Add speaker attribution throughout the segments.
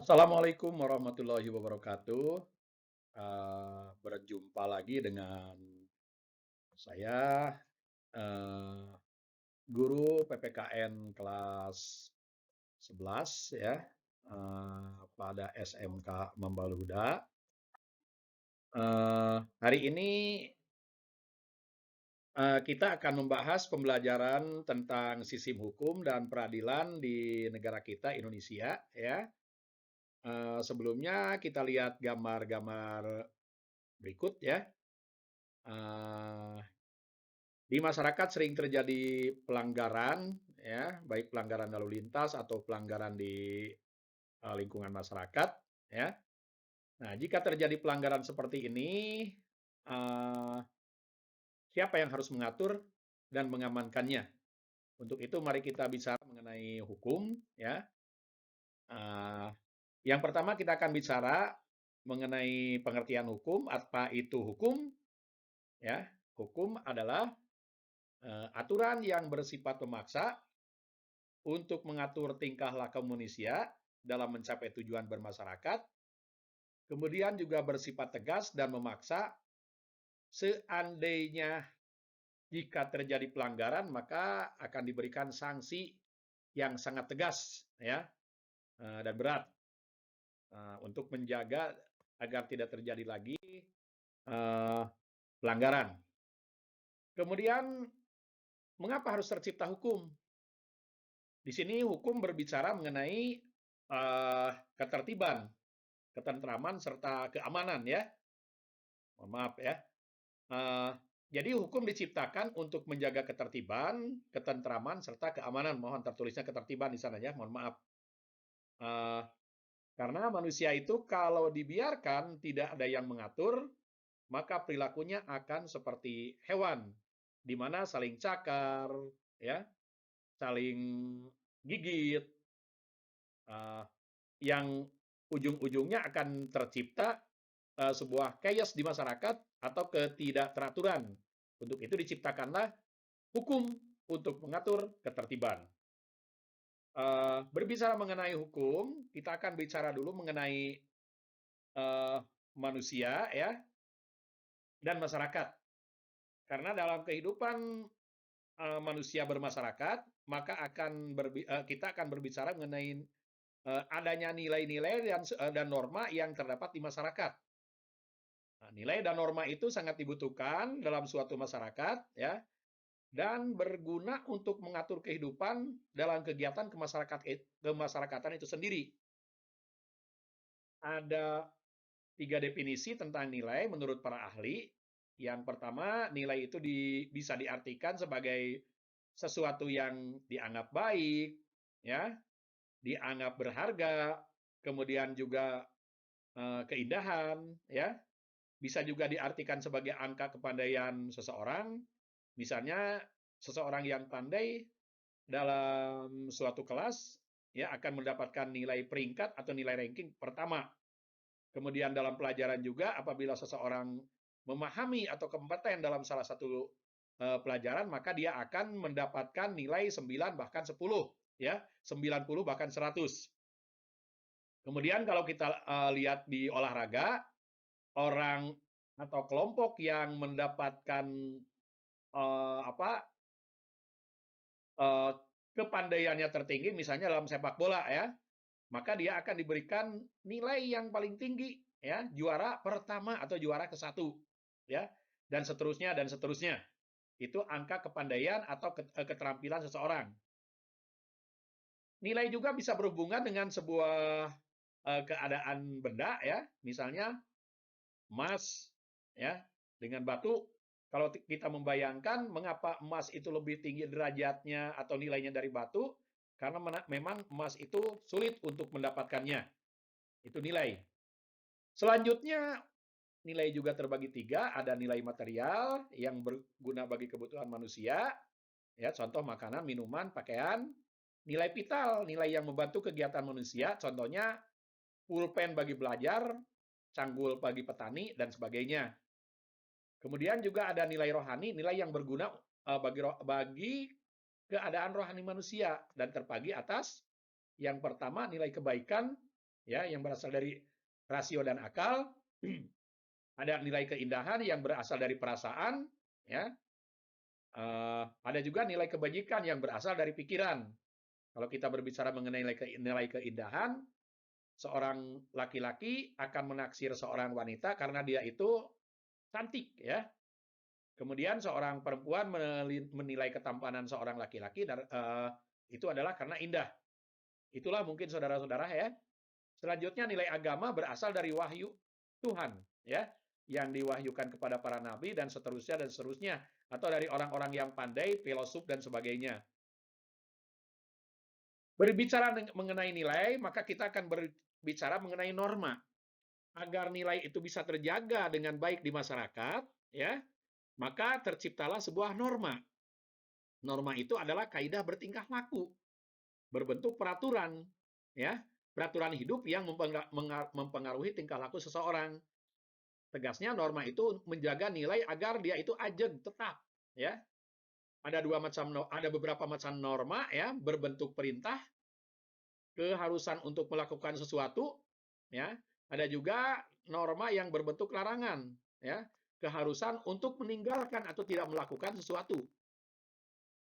Speaker 1: Assalamualaikum warahmatullahi wabarakatuh. Berjumpa lagi dengan saya, eee, guru PPKN kelas 11 ya, pada SMK Mambaluhuda. Hari ini, kita akan membahas pembelajaran tentang sistem hukum dan peradilan di negara kita Indonesia ya. Sebelumnya kita lihat gambar-gambar berikut ya. Eee Di masyarakat sering terjadi pelanggaran, ya, baik pelanggaran lalu lintas atau pelanggaran di lingkungan masyarakat, ya. Nah, jika terjadi pelanggaran seperti ini, eh, siapa yang harus mengatur dan mengamankannya? Untuk itu, mari kita bicara mengenai hukum, ya. Eh, yang pertama kita akan bicara mengenai pengertian hukum. Apa itu hukum? Ya, hukum adalah aturan yang bersifat memaksa untuk mengatur tingkah laku manusia dalam mencapai tujuan bermasyarakat, kemudian juga bersifat tegas dan memaksa seandainya jika terjadi pelanggaran maka akan diberikan sanksi yang sangat tegas ya dan berat untuk menjaga agar tidak terjadi lagi pelanggaran. Kemudian mengapa harus tercipta hukum? Di sini hukum berbicara mengenai ketertiban, ketentraman serta keamanan ya. Mohon maaf ya. Uh, jadi hukum diciptakan untuk menjaga ketertiban, ketentraman serta keamanan. Mohon tertulisnya ketertiban di sana ya. Mohon maaf. Uh, karena manusia itu kalau dibiarkan tidak ada yang mengatur, maka perilakunya akan seperti hewan, di mana saling cakar, ya, saling gigit, uh, yang ujung-ujungnya akan tercipta sebuah chaos di masyarakat atau ketidakteraturan. Untuk itu diciptakanlah hukum untuk mengatur ketertiban. Berbicara mengenai hukum, kita akan bicara dulu mengenai manusia ya dan masyarakat. Karena dalam kehidupan manusia bermasyarakat, maka kita akan berbicara mengenai adanya nilai-nilai dan norma yang terdapat di masyarakat. Nah, nilai dan norma itu sangat dibutuhkan dalam suatu masyarakat, ya, dan berguna untuk mengatur kehidupan dalam kegiatan kemasyarakatan itu sendiri. Ada 3 definisi tentang nilai menurut para ahli. Yang pertama, nilai itu bisa diartikan sebagai sesuatu yang dianggap baik, ya, dianggap berharga, kemudian juga keindahan, ya, bisa juga diartikan sebagai angka kepandaian seseorang. Misalnya, seseorang yang pandai dalam suatu kelas ya akan mendapatkan nilai peringkat atau nilai ranking pertama. Kemudian dalam pelajaran juga apabila seseorang memahami atau kompeten dalam salah satu pelajaran, maka dia akan mendapatkan nilai 9 bahkan 10 ya, 90 bahkan 100. Kemudian kalau kita lihat di olahraga, orang atau kelompok yang mendapatkan apa kepandaiannya tertinggi, misalnya dalam sepak bola ya, maka dia akan diberikan nilai yang paling tinggi ya, juara pertama atau juara ke-1 ya, dan seterusnya dan seterusnya. Itu angka kepandaian atau keterampilan seseorang. Nilai juga bisa berhubungan dengan sebuah keadaan benda ya, misalnya emas ya dengan batu. Kalau kita membayangkan mengapa emas itu lebih tinggi derajatnya atau nilainya dari batu, karena memang emas itu sulit untuk mendapatkannya. Itu nilai. Selanjutnya, nilai juga terbagi 3. Ada nilai material yang berguna bagi kebutuhan manusia, ya, contoh makanan, minuman, pakaian. Nilai vital, nilai yang membantu kegiatan manusia, contohnya pulpen bagi belajar, canggul bagi petani, dan sebagainya. Kemudian juga ada nilai rohani, nilai yang berguna bagi keadaan rohani manusia dan terbagi atas yang pertama nilai kebaikan ya, yang berasal dari rasio dan akal. Ada nilai keindahan yang berasal dari perasaan, ya. Ada juga nilai kebajikan yang berasal dari pikiran. Kalau kita berbicara mengenai nilai keindahan, seorang laki-laki akan menaksir seorang wanita karena dia itu cantik, ya. Kemudian seorang perempuan menilai ketampanan seorang laki-laki itu adalah karena indah. Itulah mungkin saudara-saudara, ya. Selanjutnya nilai agama berasal dari wahyu Tuhan, ya, yang diwahyukan kepada para nabi dan seterusnya, atau dari orang-orang yang pandai, filosof dan sebagainya. Berbicara mengenai nilai, maka kita akan berbicara mengenai norma. Agar nilai itu bisa terjaga dengan baik di masyarakat, ya, maka terciptalah sebuah norma. Norma itu adalah kaidah bertingkah laku, berbentuk peraturan, ya, peraturan hidup yang mempengaruhi tingkah laku seseorang. Tegasnya norma itu menjaga nilai agar dia itu ajeg, tetap, ya. Ada beberapa macam norma, ya, berbentuk perintah, keharusan untuk melakukan sesuatu, ya. Ada juga norma yang berbentuk larangan, ya, keharusan untuk meninggalkan atau tidak melakukan sesuatu.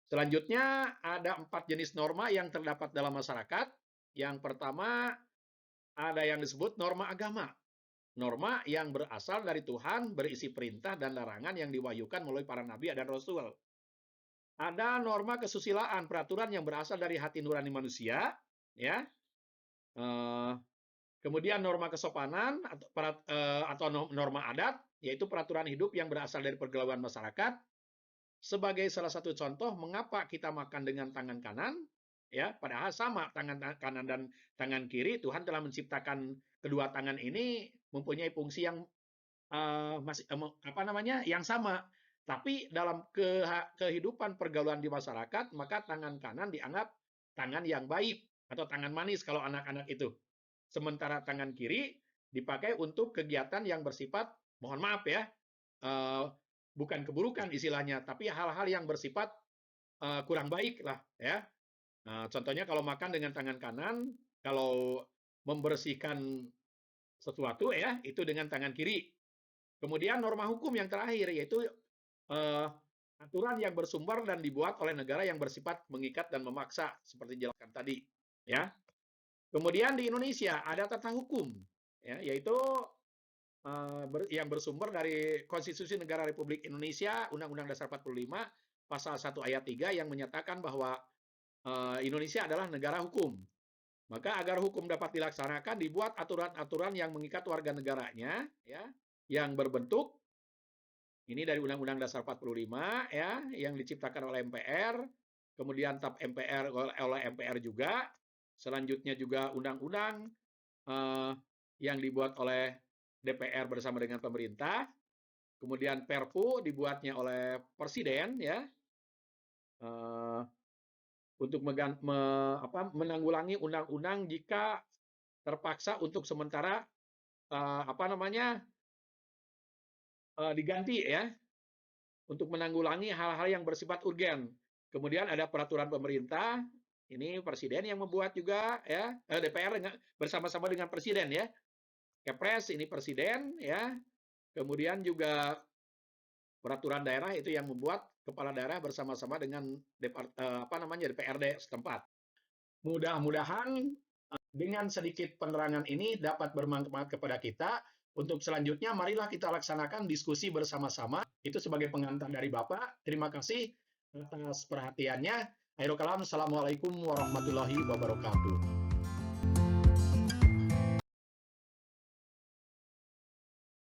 Speaker 1: Selanjutnya ada 4 jenis norma yang terdapat dalam masyarakat. Yang pertama ada yang disebut norma agama. Norma yang berasal dari Tuhan, berisi perintah dan larangan yang diwahyukan melalui para nabi dan rasul. Ada norma kesusilaan, peraturan yang berasal dari hati nurani manusia, ya. Kemudian norma kesopanan atau norma adat, yaitu peraturan hidup yang berasal dari pergaulan masyarakat. Sebagai salah satu contoh mengapa kita makan dengan tangan kanan, ya, padahal sama tangan kanan dan tangan kiri, Tuhan telah menciptakan kedua tangan ini mempunyai fungsi yang yang sama. Tapi dalam kehidupan pergaulan di masyarakat, maka tangan kanan dianggap tangan yang baik atau tangan manis kalau anak-anak itu. Sementara tangan kiri dipakai untuk kegiatan yang bersifat, mohon maaf ya, bukan keburukan istilahnya, tapi hal-hal yang bersifat kurang baik lah, ya. Contohnya kalau makan dengan tangan kanan, kalau membersihkan sesuatu, ya, itu dengan tangan kiri. Kemudian norma hukum yang terakhir yaitu aturan yang bersumber dan dibuat oleh negara yang bersifat mengikat dan memaksa seperti dijelaskan tadi, ya. Kemudian di Indonesia ada tata hukum, ya, yaitu yang bersumber dari Konstitusi Negara Republik Indonesia, Undang-Undang Dasar 45, Pasal 1 Ayat 3 yang menyatakan bahwa Indonesia adalah negara hukum. Maka agar hukum dapat dilaksanakan, dibuat aturan-aturan yang mengikat warga negaranya, ya, yang berbentuk ini dari Undang-Undang Dasar 45, ya, yang diciptakan oleh MPR, kemudian TAP MPR oleh MPR juga. Selanjutnya juga undang-undang yang dibuat oleh DPR bersama dengan pemerintah. Kemudian Perpu dibuatnya oleh Presiden, ya, untuk menanggulangi undang-undang jika terpaksa untuk sementara diganti, ya, untuk menanggulangi hal-hal yang bersifat urgen. Kemudian ada peraturan pemerintah. Ini presiden yang membuat juga, ya, DPR bersama-sama dengan presiden, ya. Kepres ini presiden, ya. Kemudian juga peraturan daerah itu yang membuat kepala daerah bersama-sama dengan DPRD setempat. Mudah-mudahan dengan sedikit penerangan ini dapat bermanfaat kepada kita. Untuk selanjutnya marilah kita laksanakan diskusi bersama-sama. Itu sebagai pengantar dari Bapak. Terima kasih atas perhatiannya. Akhirul kalam, assalamualaikum warahmatullahi wabarakatuh.